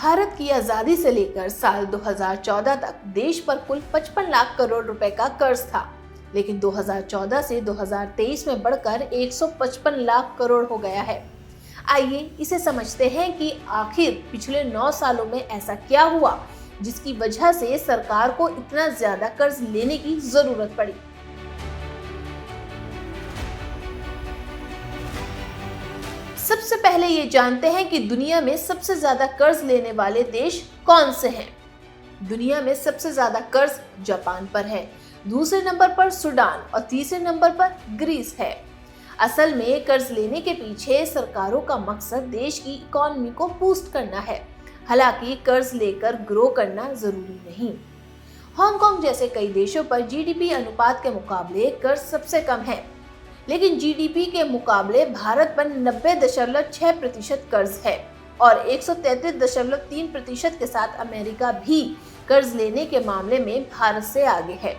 भारत की आजादी से लेकर साल 2014 तक देश पर कुल 55 लाख करोड़ रुपए का कर्ज था, लेकिन 2014 से 2023 में बढ़कर 155 लाख करोड़ हो गया है। आइए इसे समझते हैं कि आखिर पिछले 9 सालों में ऐसा क्या हुआ जिसकी वजह से सरकार को इतना ज्यादा कर्ज लेने की जरूरत पड़ी। सबसे पहले ये जानते हैं कि दुनिया में सबसे ज्यादा कर्ज लेने वाले देश कौन से हैं। दुनिया में सबसे ज्यादा कर्ज जापान पर है, दूसरे नंबर पर सूडान और तीसरे नंबर पर ग्रीस है। असल में कर्ज लेने के पीछे सरकारों का मकसद देश की इकोनॉमी को बूस्ट करना है, हालांकि कर्ज लेकर ग्रो करना जरूरी नहीं। हांगकांग जैसे कई देशों पर जीडीपी अनुपात के मुकाबले कर्ज सबसे कम है, लेकिन जीडीपी के मुकाबले भारत पर 90.6% कर्ज है और 133.3% के साथ अमेरिका भी कर्ज लेने के मामले में भारत से आगे है।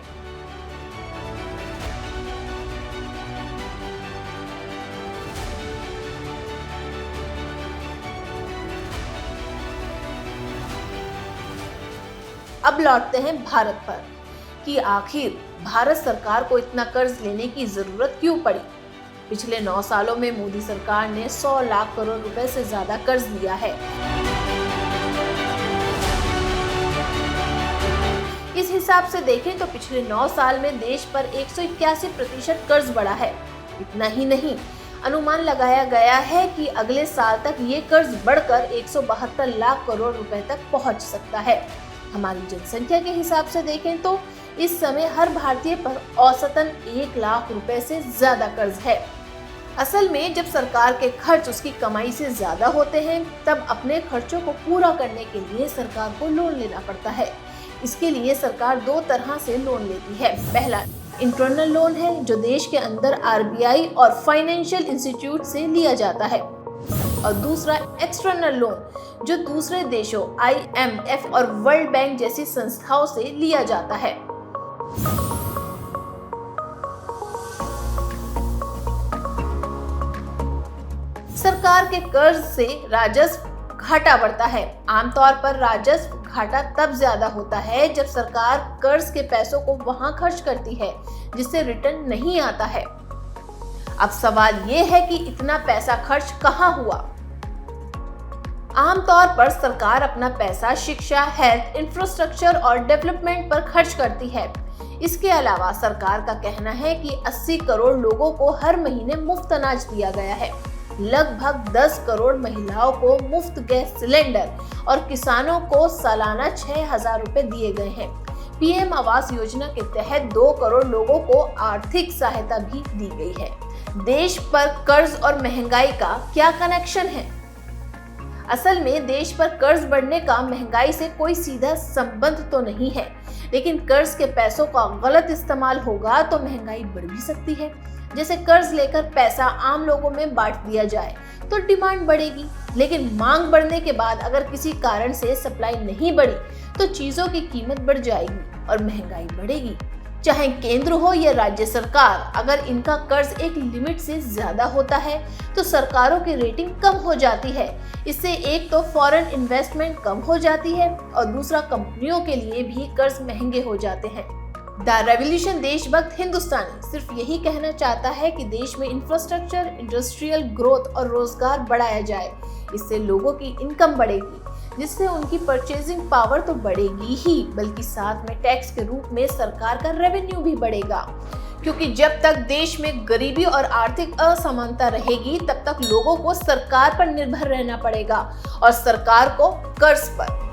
अब लौटते हैं भारत पर कि आखिर भारत सरकार को इतना कर्ज लेने की जरूरत क्यों पड़ी। पिछले 9 सालों में मोदी सरकार ने 100 लाख करोड़ रुपए से ज्यादा कर्ज लिया है। इस हिसाब से देखें तो पिछले 9 साल में देश पर 181% कर्ज बढ़ा है। इतना ही नहीं, अनुमान लगाया गया है कि अगले साल तक ये कर्ज बढ़कर 172 लाख करोड़ रुपए तक पहुंच सकता है। हमारी जनसंख्या के हिसाब से देखें तो इस समय हर भारतीय पर औसतन 1 लाख रुपए से ज्यादा कर्ज है। असल में जब सरकार के खर्च उसकी कमाई से ज्यादा होते हैं, तब अपने खर्चों को पूरा करने के लिए सरकार को लोन लेना पड़ता है। इसके लिए सरकार 2 तरह से लोन लेती है। पहला इंटरनल लोन है, जो देश के अंदर आरबीआई और फाइनेंशियल इंस्टीट्यूट से लिया जाता है, और दूसरा एक्सटर्नल लोन, जो दूसरे देशों IMF और वर्ल्ड बैंक जैसी संस्थाओं से लिया जाता है। सरकार के कर्ज से राजस्व घाटा बढ़ता है। आमतौर पर राजस्व घाटा तब ज्यादा होता है जब सरकार कर्ज के पैसों को वहां खर्च करती है जिससे रिटर्न नहीं आता है। अब सवाल ये है कि इतना पैसा खर्च कहाँ हुआ। आमतौर पर सरकार अपना पैसा शिक्षा, हेल्थ, इंफ्रास्ट्रक्चर और डेवलपमेंट पर खर्च करती है। इसके अलावा सरकार का कहना है कि 80 करोड़ लोगों को हर महीने मुफ्त अनाज दिया गया है। लगभग 10 करोड़ महिलाओं को मुफ्त गैस सिलेंडर और किसानों को सालाना 6,000 रुपए दिए गए हैं। पीएम आवास योजना के तहत 2 करोड़ लोगों को आर्थिक सहायता भी दी गई है। देश पर कर्ज और महंगाई का क्या कनेक्शन है? असल में देश पर कर्ज बढ़ने का महंगाई से कोई सीधा संबंध तो नहीं है, लेकिन कर्ज के पैसों का गलत इस्तेमाल होगा तो महंगाई बढ़ भी सकती है। जैसे कर्ज लेकर पैसा आम लोगों में बांट दिया जाए तो डिमांड बढ़ेगी, लेकिन मांग बढ़ने के बाद अगर किसी कारण से सप्लाई नहीं बढ़ी तो चीजों की कीमत बढ़ जाएगी और महंगाई बढ़ेगी। चाहे केंद्र हो या राज्य सरकार, अगर इनका कर्ज एक लिमिट से ज्यादा होता है तो सरकारों की रेटिंग कम हो जाती है। इससे एक तो फॉरेन इन्वेस्टमेंट कम हो जाती है और दूसरा कंपनियों के लिए भी कर्ज महंगे हो जाते हैं। द रेवोल्यूशन देशभक्त हिंदुस्तानी सिर्फ यही कहना चाहता है कि देश में इंफ्रास्ट्रक्चर, इंडस्ट्रियल ग्रोथ और रोजगार बढ़ाया जाए। इससे लोगों की इनकम बढ़ेगी, जिससे उनकी परचेजिंग पावर तो बढ़ेगी ही, बल्कि साथ में टैक्स के रूप में सरकार का रेवेन्यू भी बढ़ेगा। क्योंकि जब तक देश में गरीबी और आर्थिक असमानता रहेगी, तब तक लोगों को सरकार पर निर्भर रहना पड़ेगा और सरकार को कर्ज पर।